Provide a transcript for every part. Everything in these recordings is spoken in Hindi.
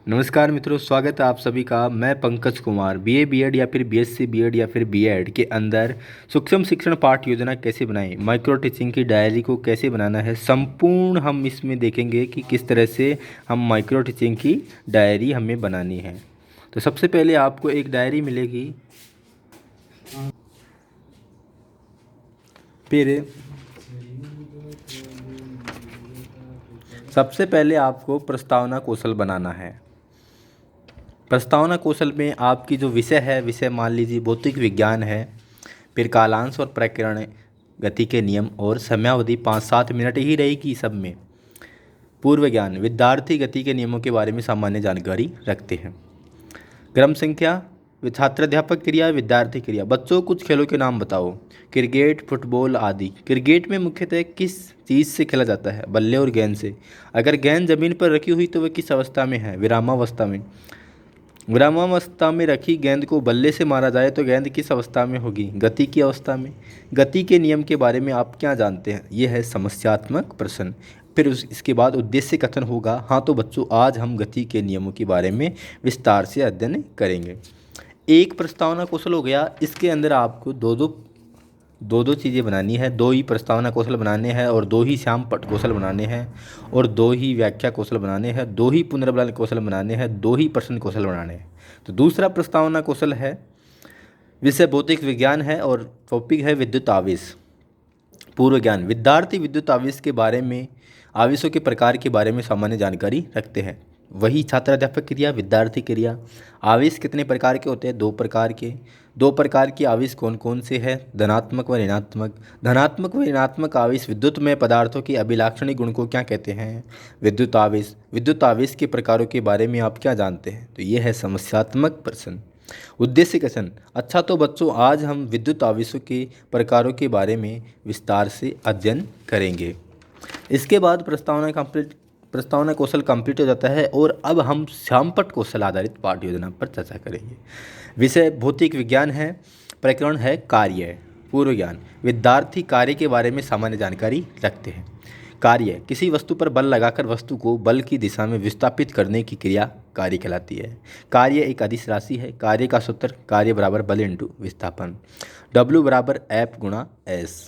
नमस्कार मित्रों, स्वागत है आप सभी का। मैं पंकज कुमार बीए बीएड या फिर बीएससी बीएड या फिर बीएड के अंदर सूक्ष्म शिक्षण पाठ योजना कैसे बनाएं, माइक्रो टीचिंग की डायरी को कैसे बनाना है, संपूर्ण हम इसमें देखेंगे कि किस तरह से हम माइक्रो टीचिंग की डायरी हमें बनानी है। तो सबसे पहले आपको एक डायरी मिलेगी, फिर सबसे पहले आपको प्रस्तावना कौशल बनाना है। प्रस्तावना कौशल में आपकी जो विषय मान लीजिए भौतिक विज्ञान है, फिर कालांश और प्रकीर्ण गति के नियम और समयावधि 5-7 मिनट ही रहेगी सब में। पूर्व ज्ञान, विद्यार्थी गति के नियमों के बारे में सामान्य जानकारी रखते हैं। क्रम संख्या, छात्राध्यापक क्रिया, विद्यार्थी क्रिया। बच्चों कुछ खेलों के नाम बताओ। क्रिकेट, फुटबॉल आदि। क्रिकेट में मुख्यतः किस चीज़ से खेला जाता है? बल्ले और गेंद से। अगर गेंद जमीन पर रखी हुई तो वह किस अवस्था में है? विरामावस्था में। विरामावस्था में रखी गेंद को बल्ले से मारा जाए तो गेंद किस अवस्था में होगी? गति की अवस्था में। गति के नियम के बारे में आप क्या जानते हैं? यह है समस्यात्मक प्रश्न। फिर इसके बाद उद्देश्य कथन होगा। हाँ तो बच्चों, आज हम गति के नियमों के बारे में विस्तार से अध्ययन करेंगे। एक प्रस्तावना कौशल हो गया, इसके अंदर आपको दो चीज़ें बनानी है। 2 ही प्रस्तावना कौशल बनाने हैं और 2 ही श्याम पट कौशल बनाने हैं और 2 ही व्याख्या कौशल बनाने हैं, 2 ही पुनर्बलन कौशल बनाने हैं, 2 ही प्रश्न कौशल बनाने हैं। तो दूसरा प्रस्तावना कौशल है, विषय भौतिक विज्ञान है और टॉपिक है विद्युत आवेश। पूर्व ज्ञान, विद्यार्थी विद्युत आवेश के बारे में, आवेशों के प्रकार के बारे में सामान्य जानकारी रखते हैं। वही छात्राध्यापक क्रिया, विद्यार्थी क्रिया। आवेश कितने प्रकार के होते हैं? 2 प्रकार के। 2 प्रकार के आवेश कौन कौन से हैं? धनात्मक व ऋणात्मक। धनात्मक व ऋणात्मक आवेश विद्युतमय पदार्थों के अभिलाक्षणिक गुण को क्या कहते हैं? विद्युत आवेश। विद्युत आवेश के प्रकारों के बारे में आप क्या जानते हैं? तो ये है समस्यात्मक प्रश्न। उद्देश्य कथन। अच्छा तो बच्चों, आज हम विद्युत आवेशों के प्रकारों के बारे में विस्तार से अध्ययन करेंगे। इसके बाद प्रस्तावना कौशल कंप्लीट हो जाता है और अब हम श्यामपट्ट कौशल आधारित पाठ योजना पर चर्चा करेंगे। विषय भौतिक विज्ञान है, प्रकरण है कार्य। पूर्व ज्ञान, विद्यार्थी कार्य के बारे में सामान्य जानकारी रखते हैं। कार्य, किसी वस्तु पर बल लगाकर वस्तु को बल की दिशा में विस्थापित करने की क्रिया कार्य कहलाती है। कार्य एक अदिश राशि है। कार्य का सूत्र कार्य बराबर बल इंटू विस्थापन, W बराबर F गुणा S।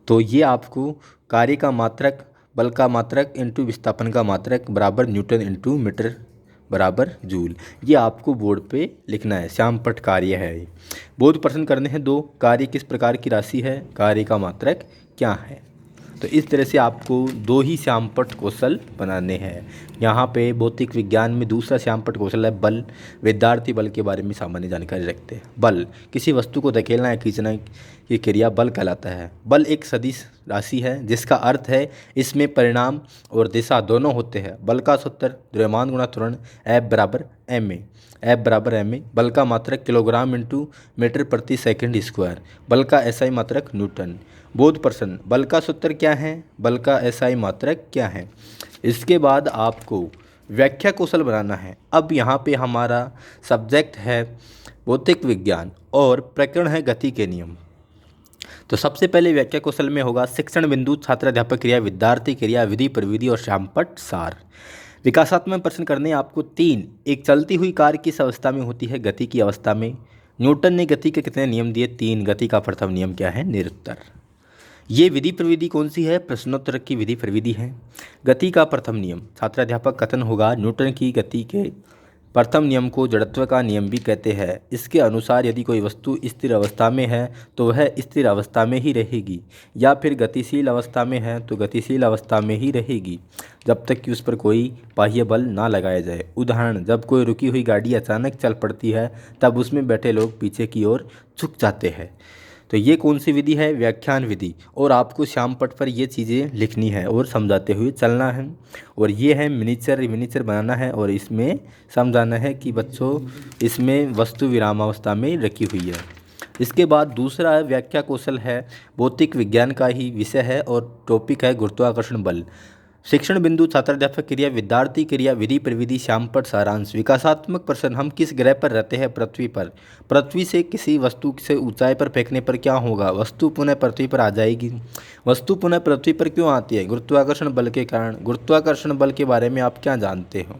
तो ये आपको कार्य का मात्रक, बल का मात्रक इंटू विस्थापन का मात्रक बराबर न्यूटन इंटू मीटर बराबर जूल, ये आपको बोर्ड पे लिखना है। श्यामपट्ट कार्य है। बोध प्रश्न करने हैं 2। कार्य किस प्रकार की राशि है? कार्य का मात्रक क्या है? तो इस तरह से आपको 2 ही श्यामपट्ट कौशल बनाने हैं। यहाँ पे भौतिक विज्ञान में दूसरा श्यामपट्ट कौशल है बल। विद्यार्थी बल के बारे में सामान्य जानकारी रखते हैं। बल, किसी वस्तु को धकेलना या खींचना की क्रिया बल कहलाता है। बल एक सदिश राशि है जिसका अर्थ है इसमें परिणाम और दिशा दोनों होते हैं। बल का सूत्र द्रव्यमान गुणा त्वरण, F बराबर ma। F बराबर ma। बल का मात्रक किलोग्राम इंटू मीटर प्रति सेकंड स्क्वायर। बल का SI मात्रक न्यूटन। बोध प्रश्न, बल का सूत्र क्या है? बल का SI मात्रक क्या है? इसके बाद आपको व्याख्या कौशल बनाना है। अब यहाँ पे हमारा सब्जेक्ट है भौतिक विज्ञान और प्रकरण है गति के नियम। तो सबसे पहले व्याख्या कौशल में होगा शिक्षण बिंदु, छात्राध्यापक क्रिया, विद्यार्थी क्रिया, विधि प्रविधि और श्यामपट्ट सार। विकासात्मक प्रश्न करने आपको 3। एक चलती हुई कार किस अवस्था में होती है? गति की अवस्था में। न्यूटन ने गति के कितने नियम दिए? 3। गति का प्रथम नियम क्या है? निरुत्तर। ये विधि प्रविधि कौन सी है? प्रश्नोत्तर की विधि प्रविधि है। गति का प्रथम नियम, छात्राध्यापक कथन होगा न्यूटन की गति के प्रथम नियम को जड़त्व का नियम भी कहते हैं। इसके अनुसार यदि कोई वस्तु स्थिर अवस्था में है तो वह स्थिर अवस्था में ही रहेगी, या फिर गतिशील अवस्था में है तो गतिशील अवस्था में ही रहेगी जब तक कि उस पर कोई बाह्य बल ना लगाया जाए। उदाहरण, जब कोई रुकी हुई गाड़ी अचानक चल पड़ती है तब उसमें बैठे लोग पीछे की ओर झुक जाते हैं। तो ये कौन सी विधि है? व्याख्यान विधि। और आपको श्यामपट्ट पर ये चीज़ें लिखनी है और समझाते हुए चलना है। और ये है मिनीचर बनाना है और इसमें समझाना है कि बच्चों इसमें वस्तु विरामावस्था में रखी हुई है। इसके बाद दूसरा है व्याख्या कौशल है, भौतिक विज्ञान का ही विषय है और टॉपिक है गुरुत्वाकर्षण बल। शिक्षण बिंदु, छात्राध्यापक क्रिया, विद्यार्थी क्रिया, विधि प्रविधि, श्यामपट्ट सारांश। विकासात्मक प्रश्न, हम किस ग्रह पर रहते हैं? पृथ्वी पर। पृथ्वी से किसी वस्तु से ऊंचाई पर फेंकने पर क्या होगा? वस्तु पुनः पृथ्वी पर आ जाएगी। वस्तु पुनः पृथ्वी पर क्यों आती है? गुरुत्वाकर्षण बल के कारण। गुरुत्वाकर्षण बल के बारे में आप क्या जानते हो?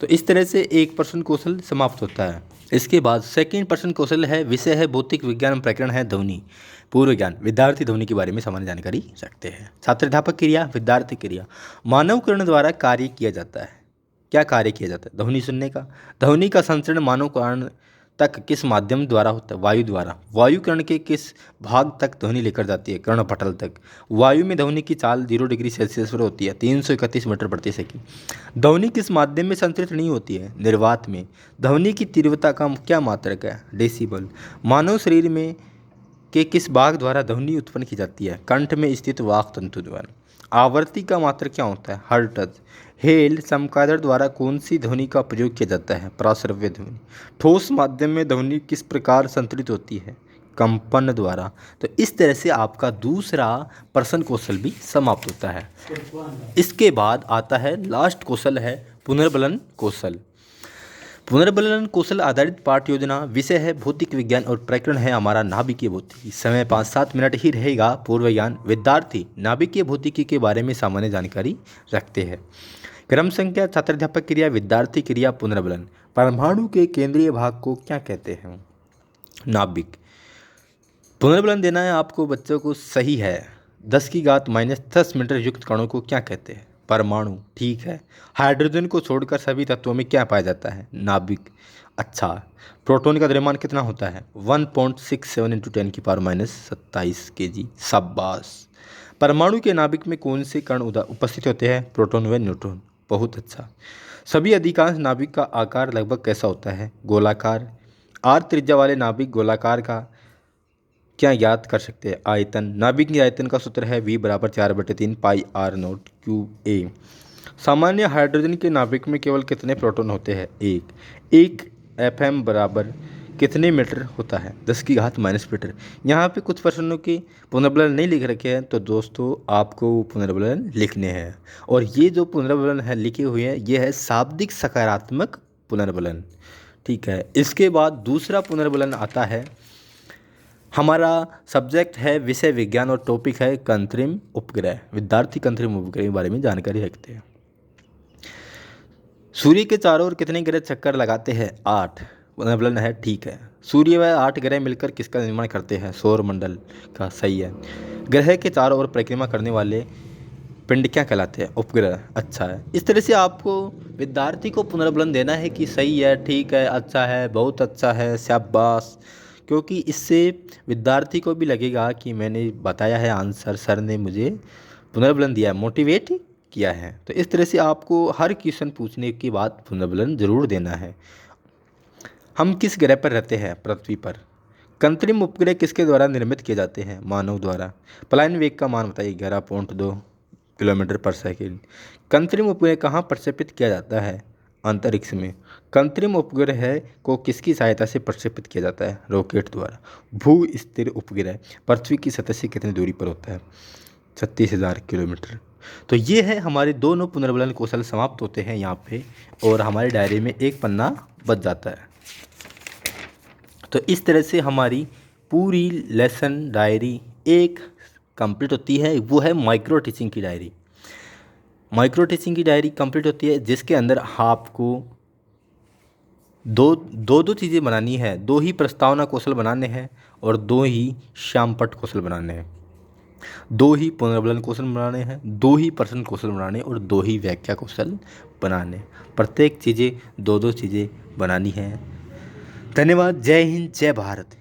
तो इस तरह से एक प्रश्न कौशल समाप्त होता है। इसके बाद सेकंड प्रश्न कौशल है, विषय है भौतिक विज्ञान, प्रकरण है ध्वनि। पूर्व ज्ञान, विद्यार्थी ध्वनि के बारे में सामान्य जानकारी रखते हैं। छात्र अध्यापक क्रिया, विद्यार्थी क्रिया। मानव कर्ण द्वारा कार्य किया जाता है। क्या कार्य किया जाता है? ध्वनि सुनने का। ध्वनि का संचरण मानव कर्ण तक किस माध्यम द्वारा होता है? वायु द्वारा। वायु कर्ण के किस भाग तक ध्वनि लेकर जाती है? कर्णपटल तक। वायु में ध्वनि की चाल 0 डिग्री सेल्सियस पर होती है, 331 मीटर प्रति सेकंड। ध्वनि किस माध्यम में संचरित नहीं होती है? निर्वात में। ध्वनि की तीव्रता का क्या मात्रक है? डेसिबल। मानव शरीर में के किस भाग द्वारा ध्वनि उत्पन्न की जाती है? कंठ में स्थित वाक तंतु द्वारा। आवृत्ति का मात्रक क्या होता है? हर्ट्ज। हेल चमगादड़ द्वारा कौन सी ध्वनि का प्रयोग किया जाता है? प्राश्रव्य ध्वनि। ठोस माध्यम में ध्वनि किस प्रकार संतरित होती है? कंपन द्वारा। तो इस तरह से आपका दूसरा प्रश्न कौशल भी समाप्त होता है। इसके बाद आता है लास्ट कौशल है पुनर्बलन कौशल। पुनर्बलन कौशल आधारित पाठ योजना। विषय है भौतिक विज्ञान और प्रकरण है हमारा नाभिकीय भौतिकी। समय 5-7 मिनट ही रहेगा। पूर्व ज्ञान, विद्यार्थी नाभिकीय भौतिकी के बारे में सामान्य जानकारी रखते हैं। क्रम संख्या, छात्राध्यापक क्रिया, विद्यार्थी क्रिया, पुनर्बलन। परमाणु के केंद्रीय भाग को क्या कहते हैं? नाभिक। पुनर्बलन देना है आपको बच्चों को, सही है। 10⁻⁻10 मीटर युक्त कणों को क्या कहते हैं? परमाणु। ठीक है। हाइड्रोजन को छोड़कर सभी तत्वों में क्या पाया जाता है? नाभिक। अच्छा। प्रोटॉन का द्रव्यमान कितना होता है? 1.67 × 10⁻27 kg। शाबाश। परमाणु के नाभिक में कौन से कण उपस्थित होते हैं? प्रोटॉन व न्यूट्रॉन। बहुत अच्छा। सभी अधिकांश नाभिक का आकार लगभग कैसा होता है? गोलाकार। आर त्रिज्या वाले नाभिक गोलाकार का क्या याद कर सकते हैं? आयतन। नाभिक के आयतन का सूत्र है V = 4/3 πr0 Qa। सामान्य हाइड्रोजन के नाभिक में केवल कितने प्रोटॉन होते हैं? एक Fm बराबर कितने मीटर होता है? 10⁻⁻ मीटर। यहाँ पे कुछ प्रश्नों के पुनर्बलन नहीं लिख रखे हैं, तो दोस्तों आपको पुनर्बलन लिखने हैं। और ये जो पुनर्बलन है लिखे हुए हैं, ये है शाब्दिक सकारात्मक पुनर्बलन। ठीक है। इसके बाद दूसरा पुनर्बलन आता है, हमारा सब्जेक्ट है विषय विज्ञान और टॉपिक है कृत्रिम उपग्रह। विद्यार्थी कृत्रिम उपग्रह के बारे में जानकारी रखते हैं। सूर्य के चारों ओर कितने ग्रह चक्कर लगाते हैं? 8। पुनर्बलन है। ठीक है। सूर्य व 8 ग्रह मिलकर किसका निर्माण करते हैं? सौर मंडल का। सही है। ग्रह के चारों ओर परिक्रमा करने वाले पिंड क्या कहलाते हैं? उपग्रह। अच्छा है। इस तरह से आपको विद्यार्थी को पुनर्बलन देना है कि सही है, ठीक है, अच्छा है, बहुत अच्छा है, शाबाश। क्योंकि इससे विद्यार्थी को भी लगेगा कि मैंने बताया है आंसर, सर ने मुझे पुनर्बलन दिया है, मोटिवेट किया है। तो इस तरह से आपको हर क्वेश्चन पूछने के बाद पुनर्विलन जरूर देना है। हम किस ग्रह पर रहते हैं? पृथ्वी पर। कृत्रिम उपग्रह किसके द्वारा निर्मित किए जाते हैं? मानव द्वारा। पलायन वेग का मान बताइए। 11.2 किलोमीटर पर सेकेंड। कृत्रिम उपग्रह कहाँ प्रक्षेपित किया जाता है? अंतरिक्ष में। कृत्रिम उपग्रह को किसकी सहायता से प्रक्षेपित किया जाता है? रॉकेट द्वारा। भू स्थिर उपग्रह पृथ्वी की सतह से कितनी दूरी पर होता है? 36,000 किलोमीटर। तो ये है हमारे दोनों पुनर्विलन कौशल समाप्त होते हैं यहाँ पे, और हमारे डायरी में एक पन्ना बच जाता है। तो इस तरह से हमारी पूरी लेसन डायरी एक कंप्लीट होती है। वो है माइक्रो टीचिंग की डायरी। माइक्रो टीचिंग की डायरी कंप्लीट होती है जिसके अंदर आपको दो चीज़ें बनानी है। 2 ही प्रस्तावना कौशल बनाने हैं और 2 ही श्यामपट्ट कौशल बनाने हैं। 2 ही पुनर्विलन कौशल बनाने हैं, 2 ही प्रश्न कौशल बनाने और 2 ही व्याख्या कौशल बनाने। प्रत्येक चीज़ें 2-2 चीज़ें बनानी हैं। धन्यवाद। जय हिंद, जय भारत।